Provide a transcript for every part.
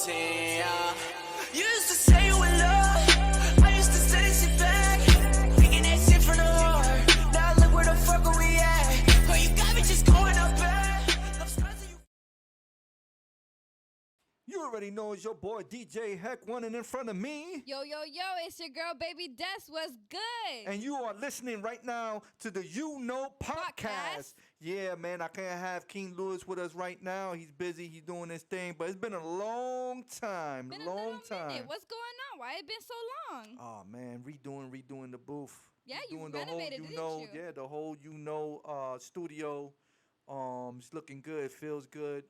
routine. You used to say you in love, I used to say sit back, thinking that shit from the heart. Now look where the fuck are we at? Girl, you got me just going up bad. You already know it's your boy DJHEC1, and in front of me. Yo, it's your girl, Baby Des. What's good? And you are listening right now to the You Know Podcast. Yeah, man, I can't have King Lewis with us right now. He's busy. He's doing his thing. But it's been a long time. Been a long time. What's going on? Why it been so long? Oh, man, redoing the booth. Yeah, you doing renovated, the whole, didn't you? Yeah, the whole studio. It's looking good. Feels good.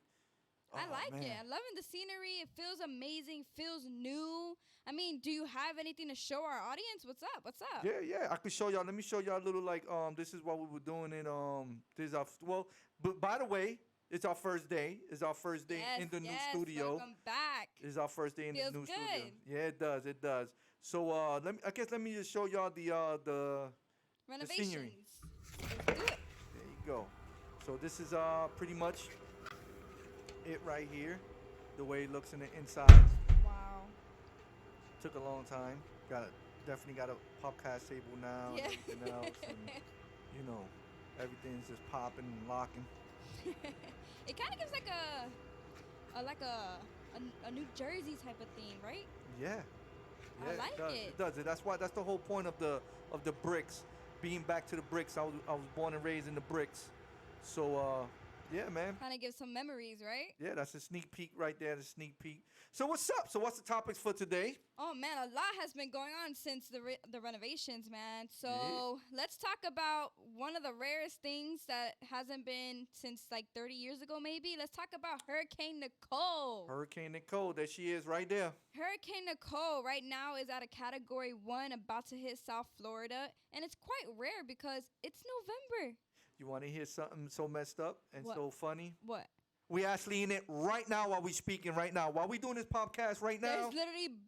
I like man. it. I'm loving the scenery. It feels amazing. Feels new. I mean, do you have anything to show our audience? What's up? Yeah. I could show y'all. Let me show y'all a little this is what we were doing in this is our but by the way, it's our first day. It's our first day in the new studio. Welcome back. It's our first day in Feels the new good. studio. Yeah, it does. So let me just show y'all the Renovations. scenery. Let's do it. There you go. So this is pretty much it right here, the way it looks in the inside. Wow. Took a long time. Definitely got a podcast table now and everything else, and everything's just popping and locking. It kind of gives like a New Jersey type of theme, right? Yeah. I like it. It does. That's the whole point of the bricks. Being back to the bricks. I was born and raised in the bricks. So yeah, man. Kind of gives some memories, right? Yeah, that's a sneak peek right there. The sneak peek. So what's up? So what's the topics for today? Oh man, a lot has been going on since the renovations, man. So let's talk about one of the rarest things that hasn't been since like 30 years ago, maybe. Let's talk about Hurricane Nicole. Hurricane Nicole, there she is right there. Hurricane Nicole right now is at a Category 1, about to hit South Florida, and it's quite rare because it's November. You want to hear something so messed up and so funny? What? We actually in it right now while we speaking right now. While we doing this podcast right now,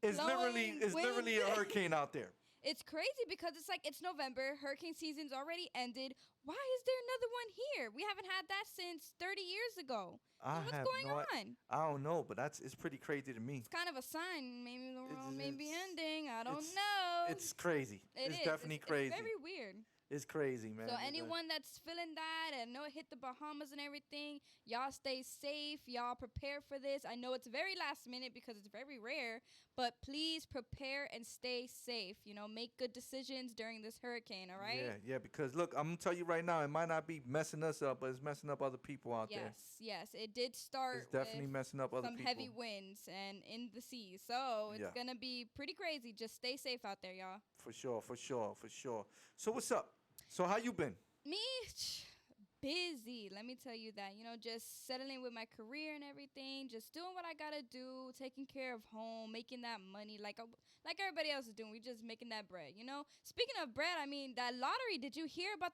it's literally a hurricane out there. It's crazy because it's November. Hurricane season's already ended. Why is there another one here? We haven't had that since 30 years ago. What's going on? I don't know, but it's pretty crazy to me. It's kind of a sign. Maybe the world may be ending. I don't know. It's crazy. It's definitely crazy. It's very weird. It's crazy, man. So anyone that's feeling that and know it hit the Bahamas and everything, y'all stay safe. Y'all prepare for this. I know it's very last minute because it's very rare, but please prepare and stay safe. Make good decisions during this hurricane, all right? Yeah, because look, I'm going to tell you right now, it might not be messing us up, but it's messing up other people out there. Yes, it did start It's definitely messing up other some people. heavy winds and in the sea. So it's going to be pretty crazy. Just stay safe out there, y'all. For sure. So what's up? So how you been? Me, busy. Let me tell you that. Just settling with my career and everything. Just doing what I gotta do. Taking care of home. Making that money like everybody else is doing. We just making that bread. Speaking of bread, I mean that lottery. Did you hear about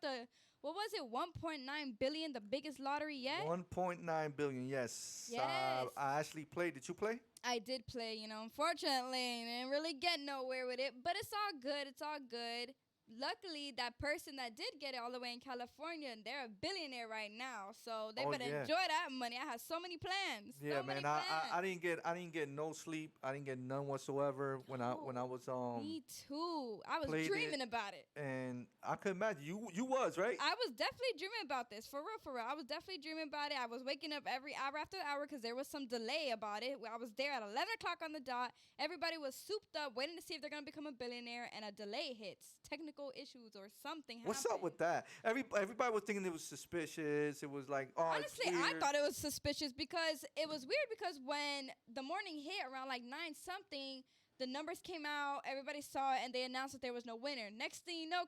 what was it? 1.9 billion, the biggest lottery yet. 1.9 billion. Yes. I actually played. Did you play? I did play. Unfortunately, I didn't really get nowhere with it. But it's all good. Luckily, that person that did get it all the way in California, and they're a billionaire right now, so they better enjoy that money. I had so many plans. Yeah, man. I didn't get no sleep. I didn't get none whatsoever when I was Me too. I was dreaming about it. And I could imagine you was right. I was definitely dreaming about this for real. I was definitely dreaming about it. I was waking up every hour after hour because there was some delay about it. I was there at 11 o'clock on the dot. Everybody was souped up, waiting to see if they're gonna become a billionaire, and a delay hits. Technical issues or something happened. What's up with that? Everybody was thinking it was suspicious. It was like, honestly, I thought it was suspicious because it was weird because when the morning hit around like 9 something, the numbers came out, everybody saw it, and they announced that there was no winner. Next thing you know,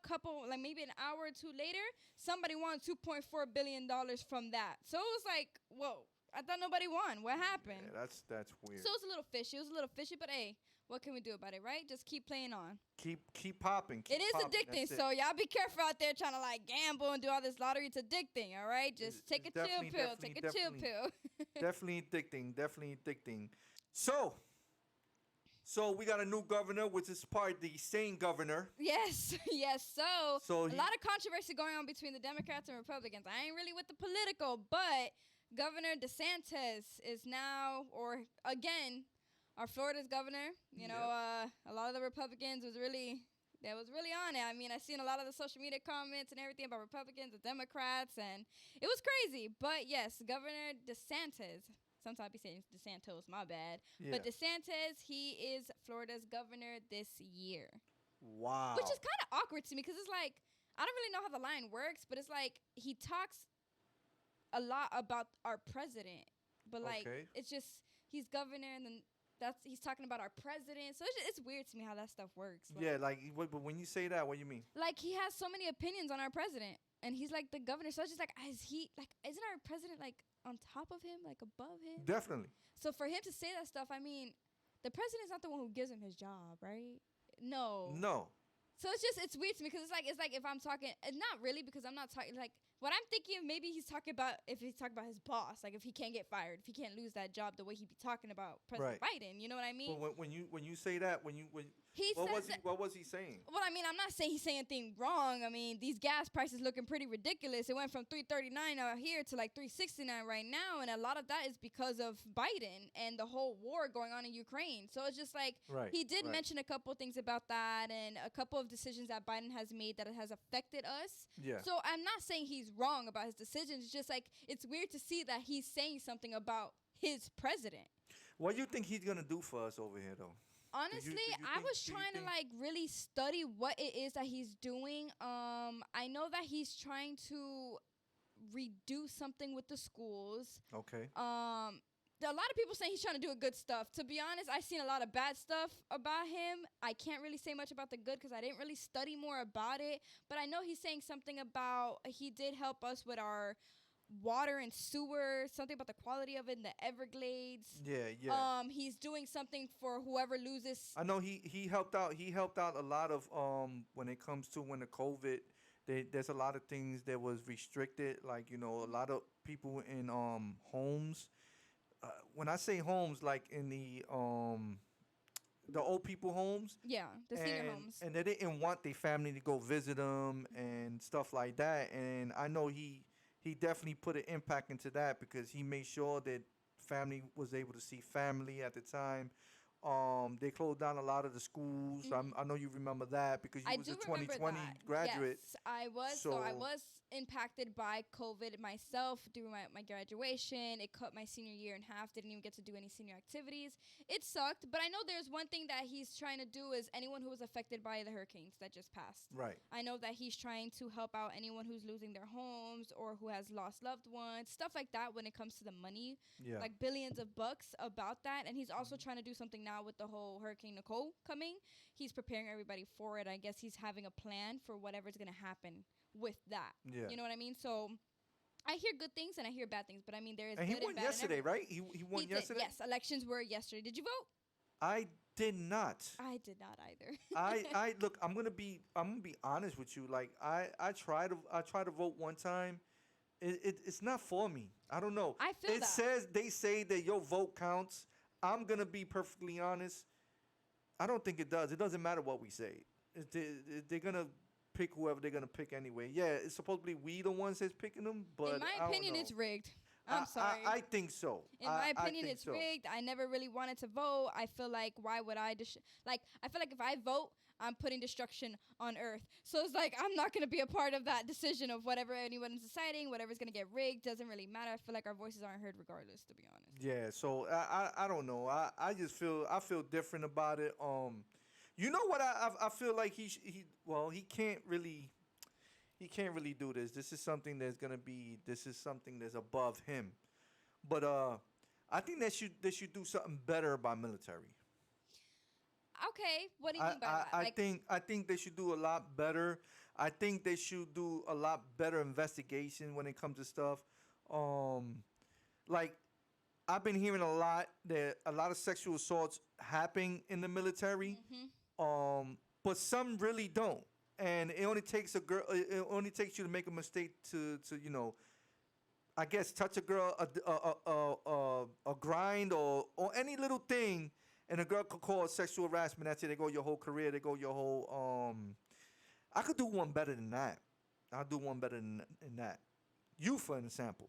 maybe an hour or two later, somebody won $2.4 billion from that. So it was like, whoa, I thought nobody won. What happened? Yeah, that's weird. So it was a little fishy, but hey, what can we do about it, right? Just keep playing on. Keep popping. It is addicting, so y'all be careful out there trying to gamble and do all this lottery. It's addicting, all right? Just take a chill pill. Take a chill pill. Definitely addicting. So we got a new governor, which is part of the same governor. Yes. So a lot of controversy going on between the Democrats and Republicans. I ain't really with the political, but Governor DeSantis is now, or again, our Florida's governor. You know, a lot of the Republicans was really on it. I mean, I seen a lot of the social media comments and everything about Republicans and Democrats, and it was crazy. But yes, Governor DeSantis. Sometimes I be saying DeSantos, my bad. Yeah. But DeSantis, he is Florida's governor this year. Wow. Which is kind of awkward to me because it's like, I don't really know how the line works, but it's like he talks a lot about our president. But like, it's just, he's governor and then he's talking about our president. So it's weird to me how that stuff works. Like, but when you say that, what do you mean? Like, he has so many opinions on our president. And he's like the governor. So it's just like, isn't our president like on top of him, like above him? Definitely. So for him to say that stuff, I mean, the president's not the one who gives him his job, right? No. So it's weird to me because it's like if I'm talking, not really because I'm not talking like what I'm thinking. Maybe he's talking about if he's talking about his boss, like if he can't get fired, if he can't lose that job, the way he be talking about President Biden. You know what I mean? But when you say that, what was he saying? Well, I mean, I'm not saying he's saying anything wrong. I mean, these gas prices looking pretty ridiculous. It went from $3.39 out here to like $3.69 right now, and a lot of that is because of Biden and the whole war going on in Ukraine. So it's just like he did mention a couple of things about that and a couple of decisions that Biden has made that has affected us. Yeah. So I'm not saying he's wrong about his decisions. It's just like it's weird to see that he's saying something about his president. What do you think he's gonna do for us over here, though? Honestly, I was trying to like really study what it is that he's doing. I know that he's trying to redo something with the schools. Okay. A lot of people saying he's trying to do a good stuff. To be honest, I've seen a lot of bad stuff about him. I can't really say much about the good because I didn't really study more about it. But I know he's saying something about he did help us with our water and sewer, something about the quality of it in the Everglades. Yeah. He's doing something for whoever loses. I know he helped out. He helped out a lot of when it comes to when the COVID. There's a lot of things that was restricted, like a lot of people in homes. When I say homes, like in the old people homes. Yeah, the senior homes. And they didn't want their family to go visit them and stuff like that. And I know he definitely put an impact into that because he made sure that family was able to see family at the time. They closed down a lot of the schools. I know you remember that because you was a 2020 graduate. Yes, I was. So I was impacted by COVID myself during my graduation. It cut my senior year in half. Didn't even get to do any senior activities. It sucked. But I know there's one thing that he's trying to do is anyone who was affected by the hurricanes that just passed. Right. I know that he's trying to help out anyone who's losing their homes or who has lost loved ones, stuff like that when it comes to the money. Yeah. Like billions of bucks about that. And he's also trying to do something now with the whole Hurricane Nicole coming. He's preparing everybody for it. I guess he's having a plan for whatever's going to happen with that. Yeah. You know what I mean? So I hear good things and I hear bad things, but I mean there is and good he won and bad yesterday, right? He won yesterday? Yes, elections were yesterday. Did you vote? I did not. I did not either. I look, I'm gonna be honest with you. Like I tried to vote one time. It's not for me. I don't know. I feel that. They say that your vote counts. I'm gonna be perfectly honest. I don't think it does. It doesn't matter what we say. They're gonna pick whoever they're gonna pick anyway. Yeah, it's supposedly we the ones that's picking them, but in my opinion, it's rigged. I'm sorry. I think so. In my opinion, it's rigged. I never really wanted to vote. I feel like why would I I feel like if I vote, I'm putting destruction on Earth. So it's like I'm not gonna be a part of that decision of whatever anyone is deciding. Whatever's gonna get rigged doesn't really matter. I feel like our voices aren't heard regardless. To be honest. Yeah. So I don't know. I just feel different about it. You know what? I feel like he can't really do this. This is something that's above him. But I think they should do something better about military. Okay, what do you mean by that? I think they should do a lot better. I think they should do a lot better investigation when it comes to stuff. Like I've been hearing a lot of sexual assaults happen in the military. But some really don't. And it only takes a girl. It only takes you to make a mistake to I guess touch a girl, a grind or any little thing, and a girl could call it sexual harassment. That's it. They go your whole career. They go your whole. I could do one better than that. I'll do one better than that. You, for example,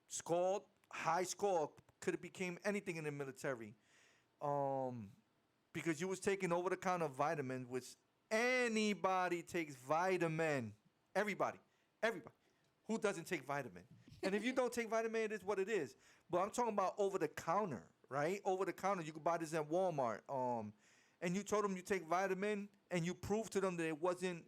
scored high score, could have became anything in the military. Because you was taking over the counter vitamin, which anybody takes vitamin. Everybody. Who doesn't take vitamin? And if you don't take vitamin, it is what it is. But I'm talking about over the counter, right? Over the counter, you could buy this at Walmart. And you told them you take vitamin, and you proved to them that it wasn't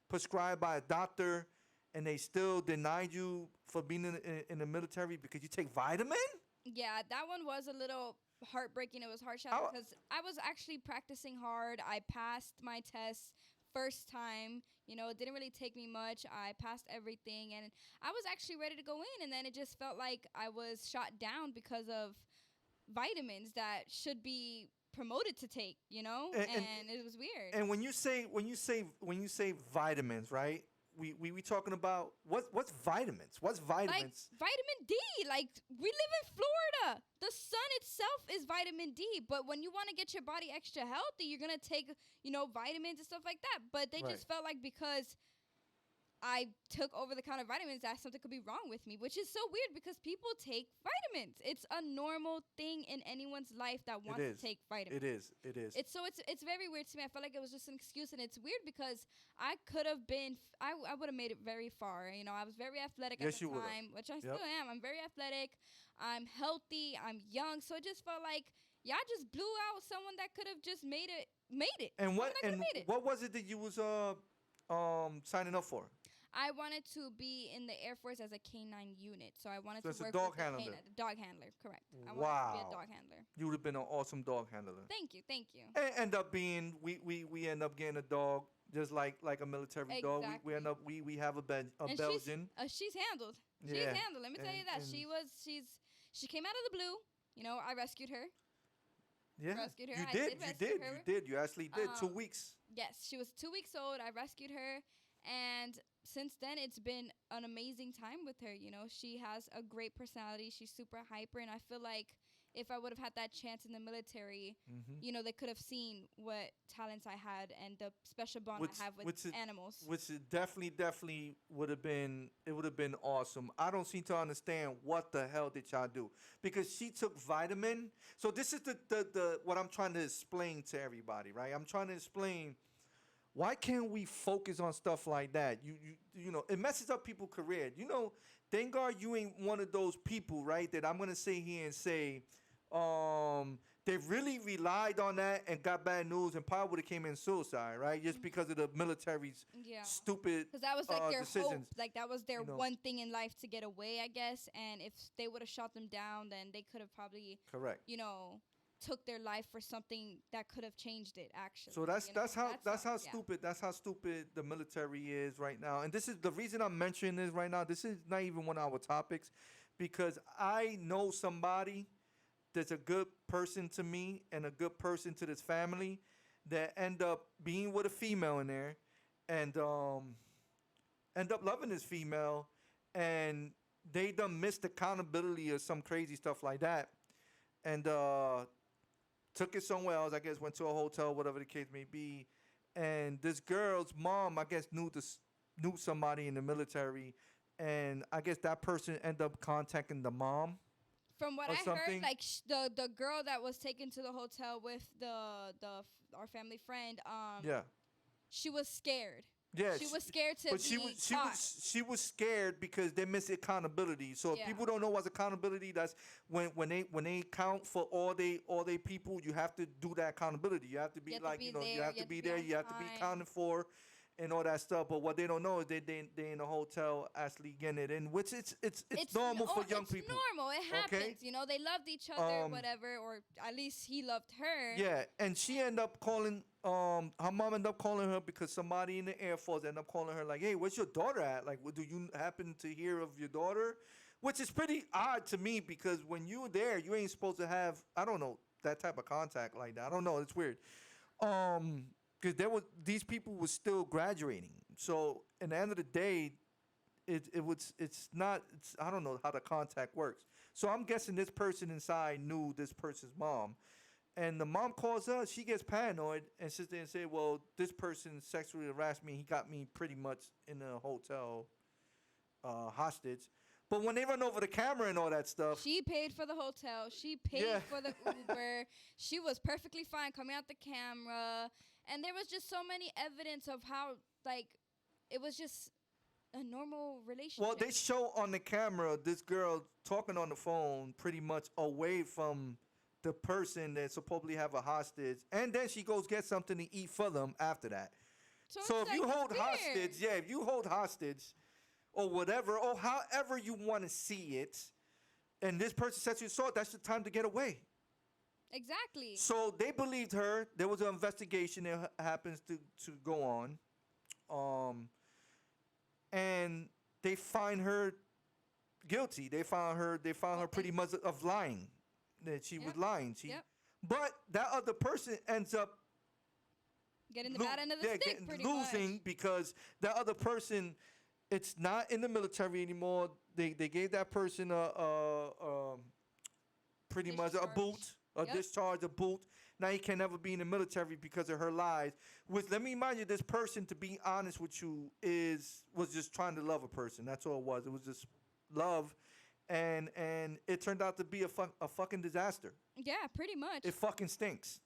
prescribed by a doctor, and they still denied you for being in the military because you take vitamin? Yeah, that one was a little heartbreaking. It was harsh out because I was actually practicing hard. I passed my tests first time. You know, it didn't really take me much. I passed everything, and I was actually ready to go in, and then it just felt like I was shot down because of vitamins that should be promoted to take, you know, and it was weird. And when you say vitamins, right? We talking about what's vitamins? What's vitamins? Like vitamin D. Like, we live in Florida. The sun itself is vitamin D. But when you want to get your body extra healthy, you're gonna take, you know, vitamins and stuff like that. But they just felt like because I took over-the-counter vitamins, that something could be wrong with me, which is so weird because people take vitamins. It's a normal thing in anyone's life that wants to take vitamins. It is. It's very weird to me. I felt like it was just an excuse, and it's weird because I could have been, I would have made it very far. You know, I was very athletic at the time, which I still am. I'm very athletic. I'm healthy. I'm young. So it just felt like y'all just blew out someone that could have just made it. And what was it that you was signing up for? I wanted to be in the Air Force as a K9 unit, so I wanted to work dog with handler. the dog handler, correct. I wanted to be a dog handler. You would have been an awesome dog handler. Thank you. And end up being, we end up getting a dog just like a military dog. We end up we have a Belgian. She's handled. She's handled. Let me tell you that she came out of the blue. You know, I rescued her. Yeah, rescued her. You did. You actually did. 2 weeks. Yes, she was 2 weeks old. I rescued her, and since then it's been an amazing time with her. You know, she has a great personality. She's super hyper, and I feel like if I would have had that chance in the military, you know, they could have seen what talents I had and the special bond I have with animals. Which definitely would have been, it would have been awesome. I don't seem to understand what the hell did y'all do, because she took vitamin. So this is the what I'm trying to explain to everybody, right? I'm trying to explain, why can't we focus on stuff like that? You know, it messes up people's career. You know, thank God you ain't one of those people, right, that I'm going to sit here and say, they really relied on that and got bad news and probably would have came in suicide, right? Just because of the military's stupid because that was like their decisions. hope. Like, that was their one thing in life to get away, I guess. And if they would have shot them down, then they could have probably, you know, took their life for something that could have changed it, actually. So that's how stupid the military is right now. And this is the reason I'm mentioning this right now. This is not even one of our topics, because I know somebody that's a good person to me and a good person to this family that end up being with a female in there and end up loving this female, and they done missed accountability or some crazy stuff like that, and took it somewhere else. I guess went to a hotel, whatever the case may be. And this girl's mom, I guess, knew somebody in the military, and I guess that person ended up contacting the mom. From what I heard, like the girl that was taken to the hotel with our family friend, she was scared. Yeah, she was scared to be caught. She was scared because they miss accountability. So if people don't know what's accountability, that's when they count for all they people, you have to do that accountability. You have to be you have to be there, you have to be accounted for, and all that stuff. But what they don't know is they in the hotel actually getting it in, which it's normal for young people. It's normal. It happens. You know, they loved each other, whatever, or at least he loved her. Yeah, and she ended up calling. Her mom ended up calling her because somebody in the Air Force ended up calling her like, "Hey, where's your daughter at? Like, do you happen to hear of your daughter?" Which is pretty odd to me, because when you're there, you ain't supposed to have, I don't know, that type of contact like that. I don't know. It's weird. Because these people were still graduating. So at the end of the day, I don't know how the contact works. So I'm guessing this person inside knew this person's mom. And the mom calls us, she gets paranoid and sits there and say, well, this person sexually harassed me. He got me pretty much in a hotel hostage. But when they run over the camera and all that stuff, She paid for the hotel. She paid Yeah. for the Uber. She was perfectly fine coming out the camera. And there was just so many evidence of how, like, it was just a normal relationship. well, they show on the camera this girl talking on the phone pretty much away from the person that supposedly have a hostage, and then she goes get something to eat for them after that. So it's if like, you it's hold weird. hostage, if you hold hostage or whatever, or however you want to see it, and this person sexually assault, that's the time to get away. Exactly. So they believed her. There was an investigation that happens to go on. And they find her guilty. They found her pretty much of lying. That she was Yep. lying. But that other person ends up Getting the bad end of the stick, pretty losing much. because that other person, it's not in the military anymore. They gave that person pretty much a Discharge. boot, a Yep. discharge, a boot. Now he can never be in the military because of her lies. Which, let me remind you, this person, to be honest with you, was just trying to love a person. That's all it was. It was just love, and it turned out to be a fucking disaster. Yeah, pretty much. It fucking stinks.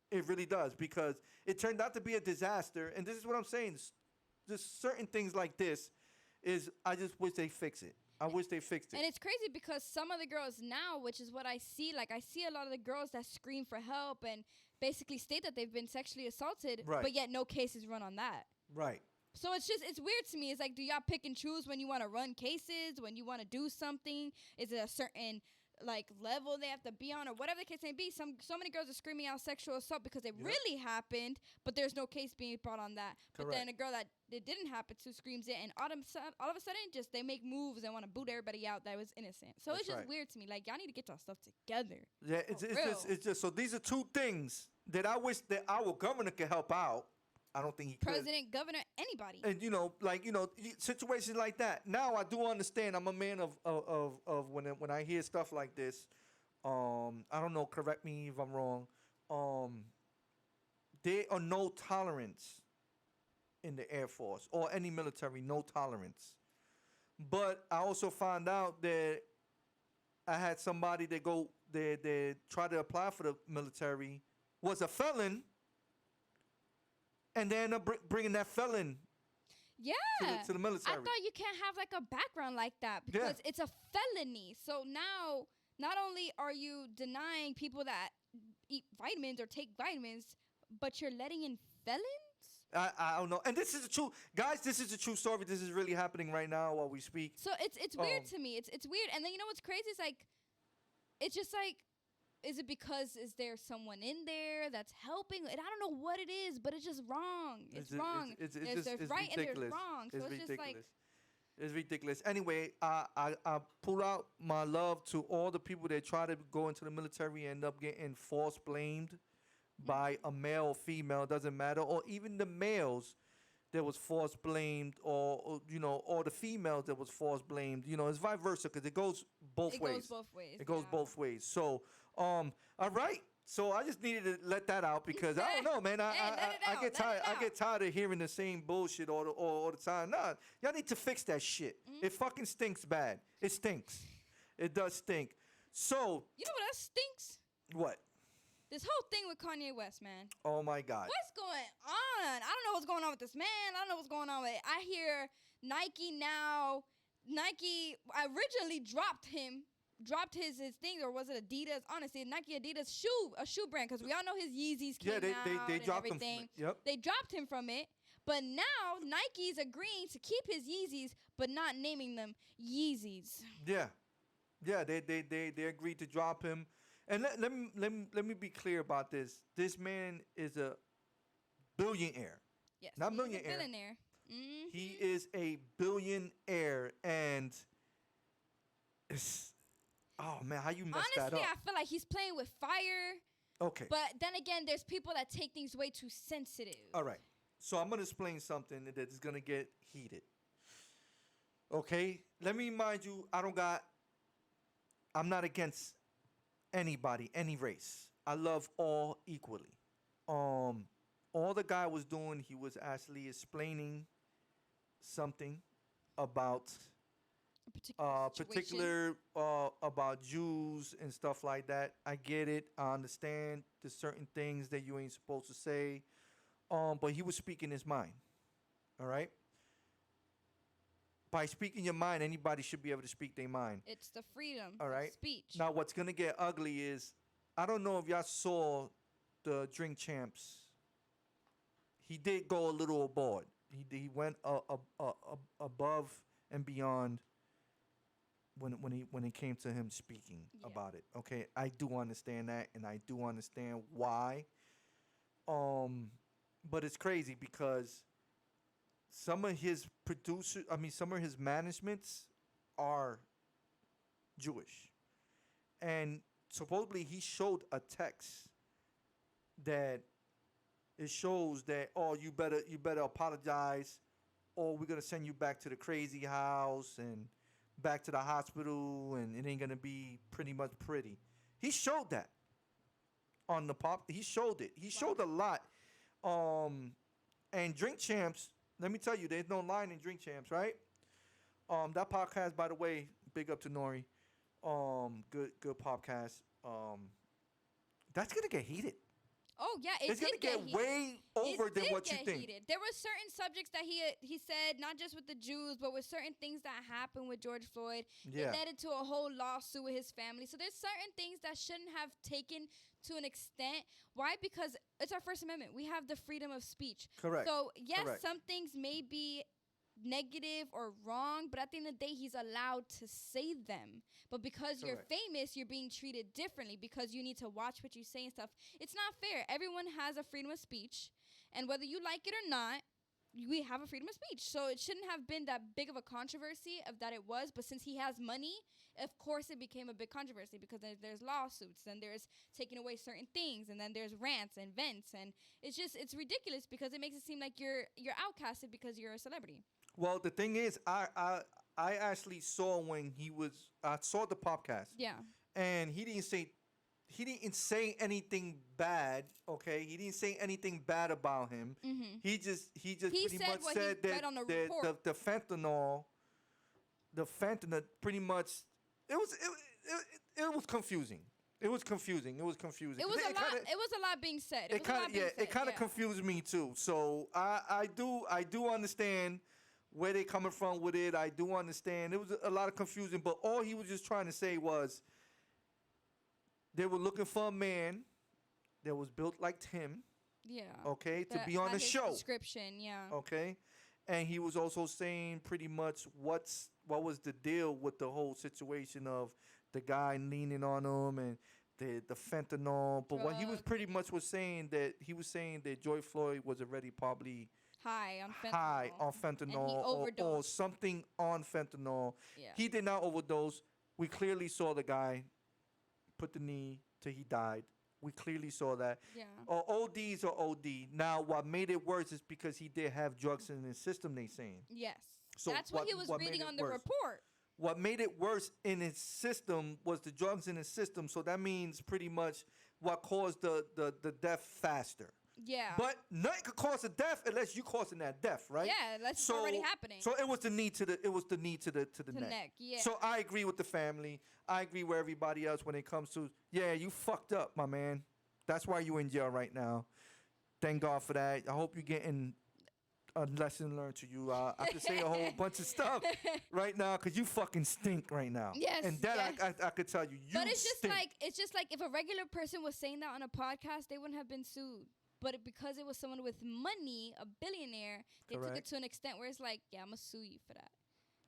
It really does, because it turned out to be a disaster. And this is what I'm saying. Just certain things like this I just wish they fix it. I wish they fixed it. And it's crazy because some of the girls now, which is what I see, like I see a lot of the girls that scream for help and basically state that they've been sexually assaulted, Right. but yet no cases run on that. Right. So it's weird to me. It's like, do y'all pick and choose when you want to run cases, when you want to do something? Is it a certain like level they have to be on, or whatever the case may be? So many girls are screaming out sexual assault because it really happened, but there's no case being brought on that. But then a girl that it didn't happen to screams it, and all of a sudden, just they make moves and want to boot everybody out that was innocent. So That's it's just right. weird to me. Like, y'all need to get y'all stuff together. Yeah, it's just so these are two things that I wish that our governor could help out. I don't think he could. President, governor, anybody. And situations like that. Now I do understand. I'm a man of when I hear stuff like this. I don't know. Correct me if I'm wrong. There are no tolerance in the Air Force or any military. No tolerance. But I also found out that I had somebody that they try to apply for the military, was a felon. And they end up bringing that felon Yeah. to the military. I thought you can't have like a background like that because it's a felony. So now, not only are you denying people that eat vitamins or take vitamins, but you're letting in felons? I don't know. And this is a true, guys, this is a true story. This is really happening right now while we speak. So it's weird to me. It's weird. And then you know what's crazy? It's like, it's just like, is it because is there someone in there that's helping? And I don't know what it is, but it's just wrong. It's wrong. There's right and there's wrong. So it's just like, it's ridiculous. Anyway, I pull out my love to all the people that try to go into the military and end up getting false blamed by a male or female, doesn't matter, or even the males that was false blamed, or the females that was false blamed. It's vice versa because it goes both ways. It goes both ways. It goes yeah. both ways. So, all right. So I just needed to let that out because I don't know, man. I get tired. I get tired of hearing the same bullshit all the time. Nah, y'all need to fix that shit. It fucking stinks bad. It stinks. It does stink. So You know what else stinks? what? This whole thing with Kanye West, man. Oh my God. What's going on? I don't know what's going on with this man. I don't know what's going on with it. I hear Nike originally dropped his thing, or was it Adidas? Honestly, Nike Adidas a shoe brand, because we all know his Yeezys came out they and dropped him everything. from it. Yep. They dropped him from it, but now Nike's agreeing to keep his Yeezys, but not naming them Yeezys. Yeah. They agreed to drop him. And let me be clear about this. This man is a billionaire. Yes, Not he's a millionaire. billionaire. Mhm. He is a billionaire, and oh man, how you messed that Honestly, up? I feel like he's playing with fire. Okay. But then again, there's people that take things way too sensitive. All right. So I'm gonna explain something that is gonna get heated. Okay. Let me remind you, I'm not against anybody, any race. I love all equally. All the guy was doing, he was actually explaining something about particular situation. particular about Jews and stuff like that. I get it. I understand there's certain things that you ain't supposed to say. But he was speaking his mind. All right. By speaking your mind, anybody should be able to speak their mind. It's the freedom All right. of speech. Now, what's gonna get ugly is I don't know if y'all saw the Drink Champs. He did go a little aboard. He went above and beyond when it came to him speaking about it. Okay, I do understand that, and I do understand why. But it's crazy because some of his some of his managements are Jewish, and supposedly he showed a text that it shows that you better apologize, or we're gonna send you back to the crazy house and back to the hospital, and it ain't gonna be pretty much pretty. He showed that on the pop. He showed it. He showed a lot. And Drink Champs, let me tell you, there's no line in Drink Champs, right? That podcast, by the way, big up to Nori. Good podcast. That's gonna get heated. Oh yeah, it's gonna get way over than what you think. Heated. There were certain subjects that he said, not just with the Jews, but with certain things that happened with George Floyd. Yeah. It led into a whole lawsuit with his family. So there's certain things that shouldn't have taken to an extent. Why? Because it's our First Amendment. We have the freedom of speech. Correct. So yes, Correct. some things may be negative or wrong, but at the end of the day, he's allowed to say them. But because you're famous, you're being treated differently because you need to watch what you say and stuff. It's not fair. Everyone has a freedom of speech, and whether you like it or not, we have a freedom of speech. So it shouldn't have been that big of a controversy of that it was, but since he has money, of course it became a big controversy because there's lawsuits and there's taking away certain things, and then there's rants and vents, and it's ridiculous because it makes it seem like you're outcasted because you're a celebrity. Well, the thing is, I actually saw I saw the podcast. Yeah. And he didn't say anything bad. Okay, he didn't say anything bad about him. Mm-hmm. He just pretty said much what said he that read on the report. the fentanyl pretty much it was confusing. It was confusing. It was a lot being said. It kind of confused me too. So I do understand where they coming from with it. I do understand. It was a lot of confusion, but all he was just trying to say was they were looking for a man that was built like him. Yeah. Okay, to that be on the his show. Description, yeah. Okay, and he was also saying pretty much what was the deal with the whole situation of the guy leaning on him and the fentanyl. But what he was pretty much saying that George Floyd was already probably high on fentanyl or something on fentanyl. Yeah. He did not overdose. We clearly saw the guy put the knee till he died. We clearly saw that. Yeah. ODs or OD. Now, what made it worse is because he did have drugs in his system, they saying. Yes. So that's what he was reading on the report. What made it worse in his system was the drugs in his system. So that means pretty much what caused the death faster. Yeah. But nothing could cause a death unless you causing that death, right? Yeah, that's already happening. So it was the knee to the neck. Yeah. So I agree with the family. I agree with everybody else when it comes to you fucked up, my man. That's why you in jail right now. Thank God for that. I hope you're getting a lesson learned to you. I could say a whole bunch of stuff right now because you fucking stink right now. Yes. And that I could tell you. But it's just stink. like if a regular person was saying that on a podcast, they wouldn't have been sued. But because it was someone with money, a billionaire, they took it to an extent where it's like, yeah, I'm going to sue you for that.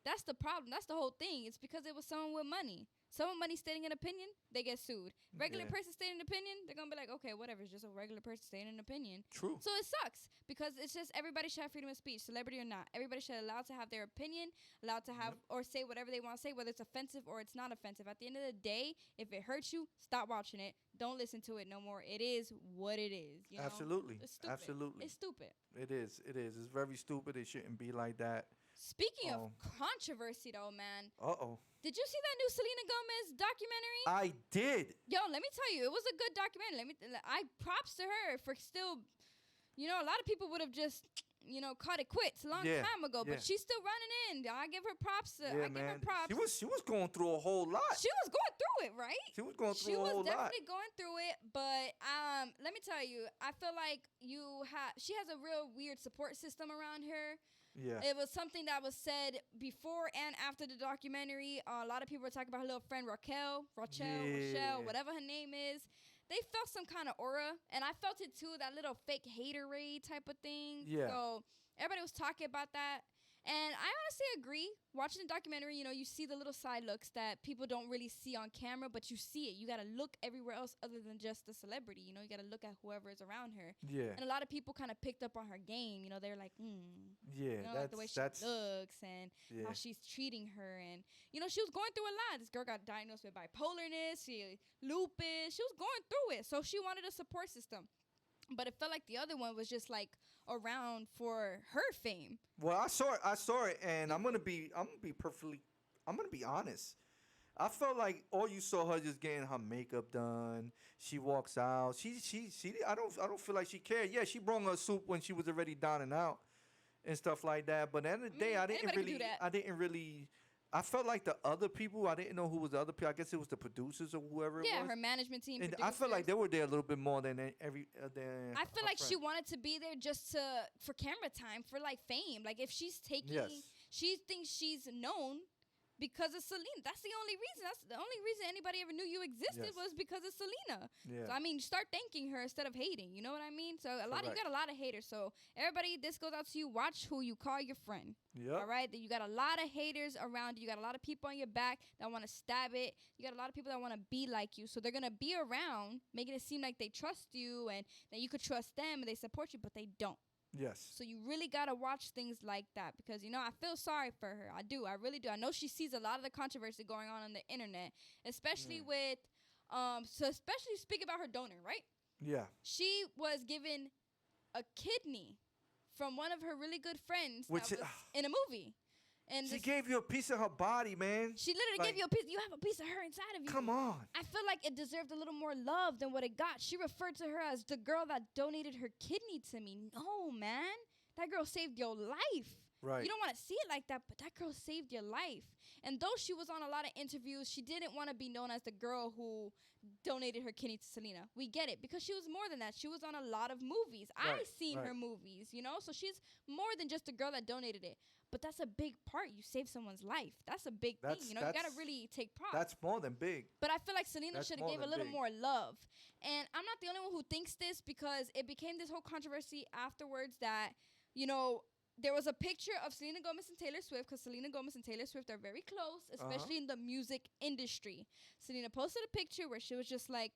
That's the problem. That's the whole thing. It's because it was someone with money. Someone with money stating an opinion, they get sued. Regular person stating an opinion, they're going to be like, okay, whatever. It's just a regular person stating an opinion. True. So it sucks because it's just everybody should have freedom of speech, celebrity or not. Everybody should be allowed to have their opinion, allowed to have or say whatever they want to say, whether it's offensive or it's not offensive. At the end of the day, if it hurts you, stop watching it. Don't listen to it no more. It is what it is. You know? Absolutely. It's stupid. Absolutely. It's stupid. It is. It's very stupid. It shouldn't be like that. Speaking of controversy, though, man. Uh-oh. Did you see that new Selena Gomez documentary? I did. Yo, let me tell you, it was a good documentary. I props to her for still, a lot of people would have just caught it quits a long Yeah, time ago. yeah. But she's still running in. I give her props. Yeah, I give man. her props. She was going through a whole lot. She was going through it, right? She was going She through a was whole lot. definitely going through it, but let me tell you, I feel like she has a real weird support system around her. Yeah. It was something that was said before and after the documentary. A lot of people were talking about her little friend Rochelle, Yeah. whatever her name is. They felt some kind of aura, and I felt it too, that little fake haterade type of thing. Yeah. So everybody was talking about that. And I honestly agree. Watching the documentary, you see the little side looks that people don't really see on camera, but you see it. You got to look everywhere else other than just the celebrity. You got to look at whoever is around her. Yeah. And a lot of people kind of picked up on her game. They're like, Yeah. like the way she looks and how she's treating her. And, she was going through a lot. This girl got diagnosed with bipolarness, lupus. She was going through it. So she wanted a support system. But it felt like the other one was just like around for her fame. Well, I saw it, and I'm gonna be honest. I felt like all you saw her just getting her makeup done. She walks out. She I don't feel like she cared. Yeah, she brought her soup when she was already down and out and stuff like that. But at the end of the day, I didn't really. I felt like the other people, I didn't know who was the other people. I guess it was the producers or whoever it was. Yeah, her management team. And I felt like they were there a little bit more than every. I feel like she wanted to be there just for camera time, for like fame. Like if she's she thinks she's known because of Selena. That's the only reason. That's the only reason anybody ever knew you existed was because of Selena. Yeah. So I mean, start thanking her instead of hating. You know what I mean? So you got a lot of haters. So everybody, this goes out to you. Watch who you call your friend. Yeah. All right. You got a lot of haters around you. You got a lot of people on your back that want to stab it. You got a lot of people that want to be like you. So they're gonna be around, making it seem like they trust you and that you could trust them and they support you, but they don't. Yes. So you really got to watch things like that because, I feel sorry for her. I do. I really do. I know she sees a lot of the controversy going on the internet, especially with, especially speaking about her donor, right? Yeah. She was given a kidney from one of her really good friends that was in a movie. And she gave you a piece of her body, man. She literally gave you a piece. You have a piece of her inside of you. Come on. I feel like it deserved a little more love than what it got. She referred to her as the girl that donated her kidney to me. No, man. That girl saved your life. Right. You don't want to see it like that, but that girl saved your life. And though she was on a lot of interviews, she didn't want to be known as the girl who donated her kidney to Selena. We get it, because she was more than that. She was on a lot of movies. I've seen her movies, so she's more than just a girl that donated it. But that's a big part. You save someone's life. That's a big thing. You got to really take props. That's more than big. But I feel like Selena should have gave a little more love. And I'm not the only one who thinks this, because it became this whole controversy afterwards that, there was a picture of Selena Gomez and Taylor Swift, because Selena Gomez and Taylor Swift are very close, especially in the music industry. Selena posted a picture where she was just like,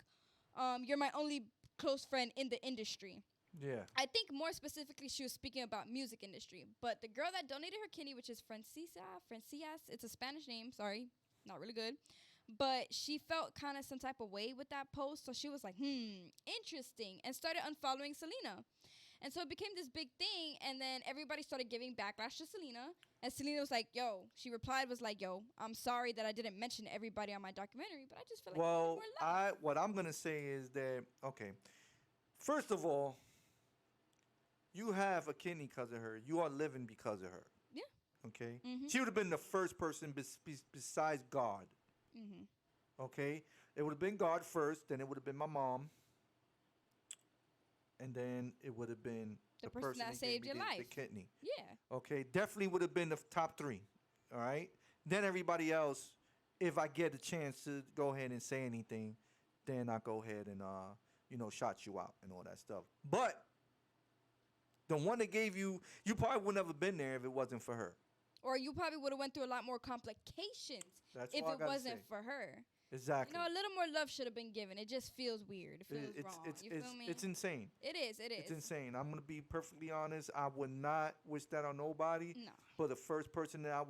you're my only close friend in the industry. Yeah. I think more specifically she was speaking about music industry. But the girl that donated her kidney, which is Francias, it's a Spanish name, sorry, not really good. But she felt kind of some type of way with that post. So she was like, interesting, and started unfollowing Selena. And so it became this big thing, and then everybody started giving backlash to Selena. And Selena was like, she replied, was like, I'm sorry that I didn't mention everybody on my documentary, but I just feel like more love. What I'm going to say is that, first of all, you have a kidney because of her. You are living because of her. Yeah. Okay? Mm-hmm. She would have been the first person besides God. Mm-hmm. Okay? It would have been God first, then it would have been my mom. And then it would have been the person that saved your life. The kidney. Yeah. Okay, definitely would have been the top 3. All right? Then everybody else, if I get a chance to go ahead and say anything, then I go ahead and, shout you out and all that stuff. But the one that gave you probably would never have been there if it wasn't for her. Or you probably would have went through a lot more complications if it wasn't for her. Exactly. A little more love should have been given. It just feels weird. It feels wrong. You feel me? It's insane. It is. It's insane. I'm gonna be perfectly honest. I would not wish that on nobody. No. But the first person that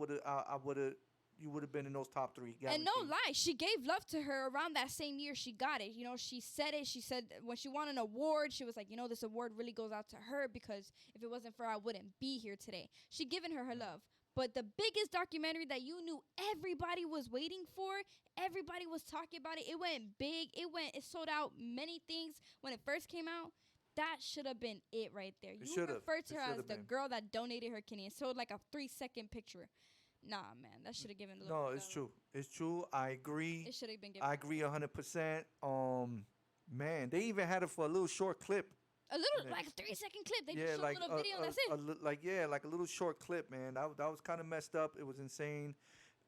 you would have been in those top 3. Guaranteed. And no lie, she gave love to her around that same year she got it. She said it. She said when she won an award, she was like, this award really goes out to her, because if it wasn't for her, I wouldn't be here today. She given her love. But the biggest documentary that you knew everybody was waiting for, everybody was talking about it. It went big. It sold out many things when it first came out. that should have been it right there. You should've. referred to It her as should've the been. girl that donated her kidney and showed like a 3-second picture. Nah, man, that should have given. A little No, bit it's of- true. It's true. I agree. It should have been given. I agree 100%. Man, they even had it for a little short clip. A little, Yeah. like a 3-second clip. They Yeah, just showed like a little video and that's it. like a little short clip, man. That was kind of messed up. It was insane.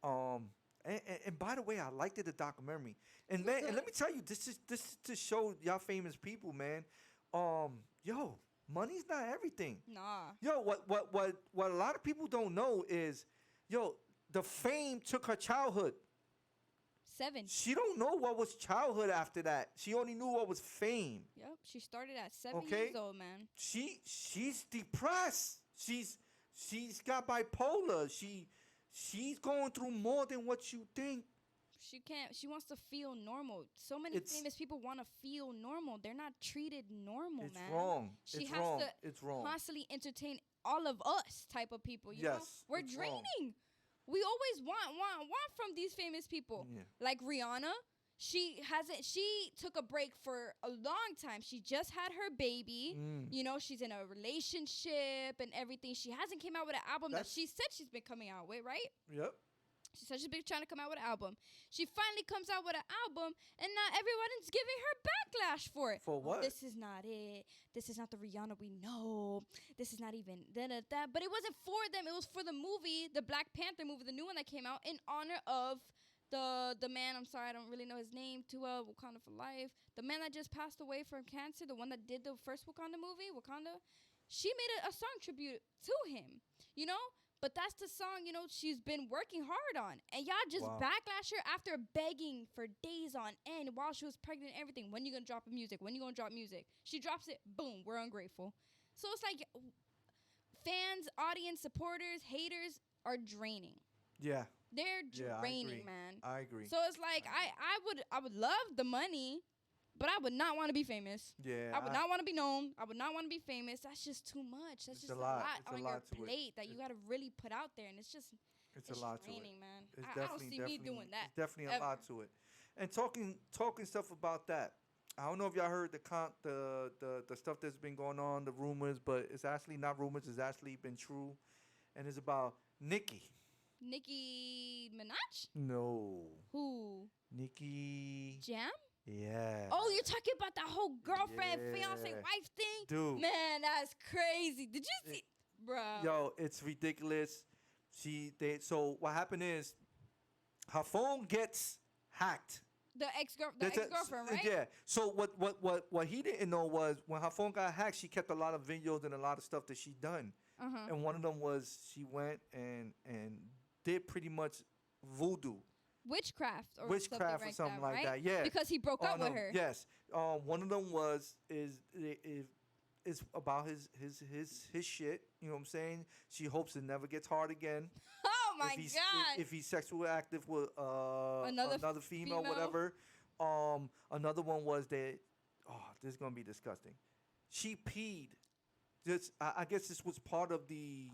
And by the way, I liked it, the documentary. And was man, and good. let me tell you, this is to show y'all famous people, man. Yo, money's not everything. Nah. Yo, what a lot of people don't know is, yo, the fame took her childhood. 7. She don't know what was childhood after that. She only knew what was fame. Yep. She started at 7 Okay. years old, man. She's depressed. She's got bipolar. She's going through more than what you think. She can't. She wants to feel normal. So many It's- famous people want to feel normal. They're not treated normal, It's man. wrong. She It's has wrong. to It's wrong. constantly entertain all of us type of people. You know, Yes, we're it's wrong. draining. We always want from these famous people. Yeah. Like Rihanna, she hasn't. She took a break for a long time. She just had her baby. Mm. You know, she's in a relationship and everything. She hasn't came out with an album that That's- she said she's been coming out with, right? Yep. She said she's been trying to come out with an album. She finally comes out with an album, and now everyone's giving her backlash for it. For what? This is not it. This is not the Rihanna we know. This is not even that. But it wasn't for them. It was for the movie, the Black Panther movie, the new one that came out, in honor of the man. I'm sorry, I don't really know his name. Tua Wakanda for Life. The man that just passed away from cancer. The one that did the first Wakanda movie, Wakanda. She made a song tribute to him. You know. But that's the song, you know, she's been working hard on. And y'all just Wow. backlash her after begging for days on end while she was pregnant and everything. When you gonna drop music? When you gonna drop music? She drops it, boom, we're ungrateful. So it's like fans, audience, supporters, haters are draining. Yeah. They're Yeah, I draining, agree. man. I agree. So it's like I would love the money, but I would not want to be famous. Yeah. I would not want to be known. I would not want to be famous. That's just too much. That's It's just a lot. It's a on lot your to it. plate that you got to really put out there, and it's It's a lot to it. draining, man. It's I don't see me doing that. It's definitely ever. a lot to it. And talking stuff about that. I don't know if y'all heard the stuff that's been going on, the rumors, but it's actually not rumors. It's actually been true, and it's about Nicki. Nicki Minaj? No, Who? Nicki. Jam? Yeah. Oh, you're talking about that whole girlfriend, fiance, Yeah. wife thing? Dude. Man, that's crazy. Did you see? Bro. Yo, it's ridiculous. So what happened is, her phone gets hacked. The ex-girlfriend, right? Yeah. So what he didn't know was when her phone got hacked, she kept a lot of videos and a lot of stuff that she done. Uh-huh. And one of them was she went and did pretty much voodoo, Witchcraft or witchcraft or something like right? that. Yeah. Because he broke up with her. Yes. One of them is about his shit. You know what I'm saying? She hopes it never gets hard again. Oh my if God. if he's sexually active with Another another female, female. whatever. Another one was that. Oh, this is gonna be disgusting. She peed. I guess this was part of the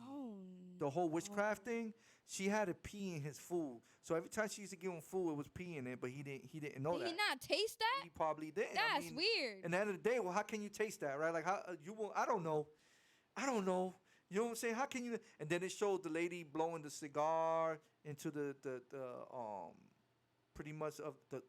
whole witchcraft thing. She had to pee in his food, so every time she used to give him food, it was pee in it. But he didn't know Did that. he not taste that? He probably didn't. That's weird. And at the end of the day, well, how can you taste that, right? Like how you won't? I don't know. You know what I'm saying? How can you? And then it showed the lady blowing the cigar into the pretty much of the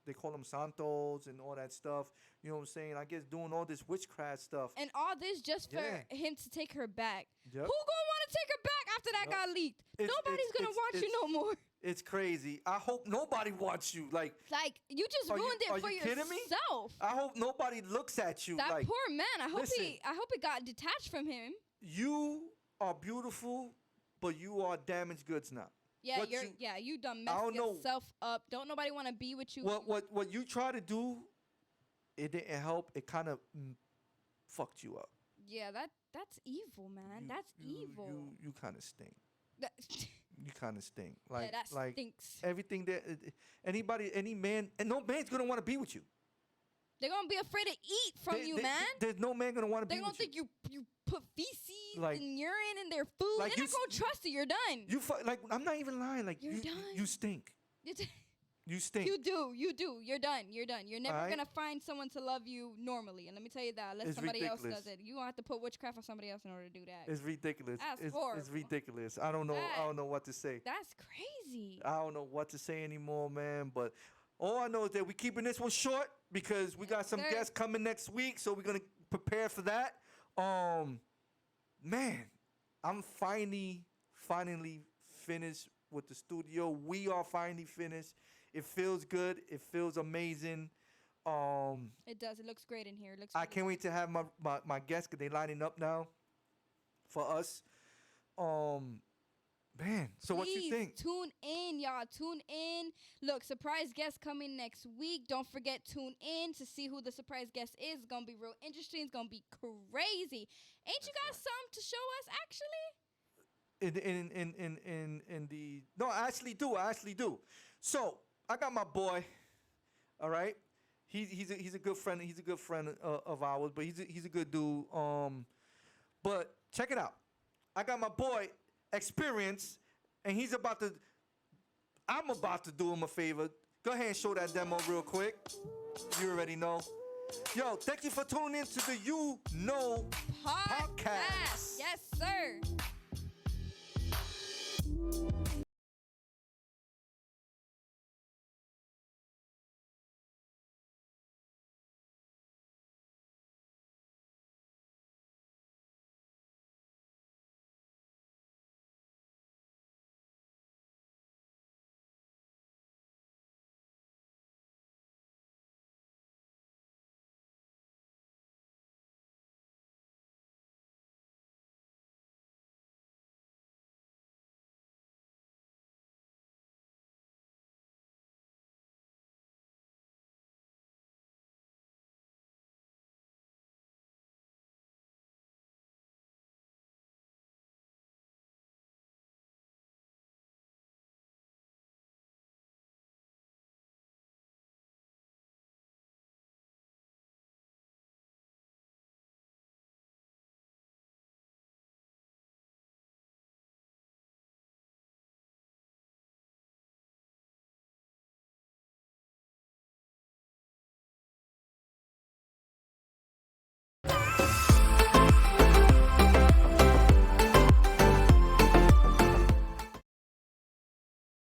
they call them santos and all that stuff. You know what I'm saying? I guess doing all this witchcraft stuff. And all this just for Yeah. him to take her back. Yep. Who gonna want to take her back after that Yep. got leaked? Nobody's gonna it's- want you no more. It's crazy. I hope nobody wants you. Like Like you just Are you- ruined it are for you kidding me? yourself. I hope nobody looks at you That like poor man. I hope listen. it got detached from him. you are beautiful, but you are damaged goods now. Yeah, What you done I messed don't know. yourself up. Don't nobody want to be with you. What you try to do, it didn't help. It kind of fucked you up. Yeah, that's evil, man. That's evil. You kind of stink. That- You kind of stink. yeah, Like that like stinks. everything that any man, and no man's gonna want to be with you. They're gonna be afraid to eat from you, man. There's no man gonna want to They're be gonna with you. think you put feces Like- and urine in their food. like They're you not gonna trust you. You're done. You like I'm not even lying. Like You're you done. you stink. You stink. You do. You're done. You're never Alright. gonna find someone to love you normally. And let me tell you that, unless It's somebody else ridiculous. does it. You won't have to put witchcraft on somebody else in order to do that. It's ridiculous. That's It's horrible. ridiculous. I don't know. I don't know what to say. That's crazy. I don't know what to say anymore, man. But all I know is that we're keeping this one short because we got some sir. guests coming next week, so we're gonna prepare for that. Man, I'm finally finished with the studio. We are finally finished. It feels good. It feels amazing. It does. It looks great in here. It looks. I really can't wait to have my guests because they're lining up now for us. Man, so what you Please think? Tune in, y'all. Tune in. Look, surprise guest coming next week. Don't forget, tune in to see who the surprise guest is. It's gonna be real interesting. It's gonna be crazy. Ain't you got some to show us actually? In the no, I actually do. So I got my boy. All right, he's a good friend. He's a good friend of ours, but he's a good dude. But check it out. I got my boy Experience, and I'm about to do him a favor. Go ahead and show that demo real quick. You already know. Yo, thank you for tuning in to the You Know Podcast. Yes, sir.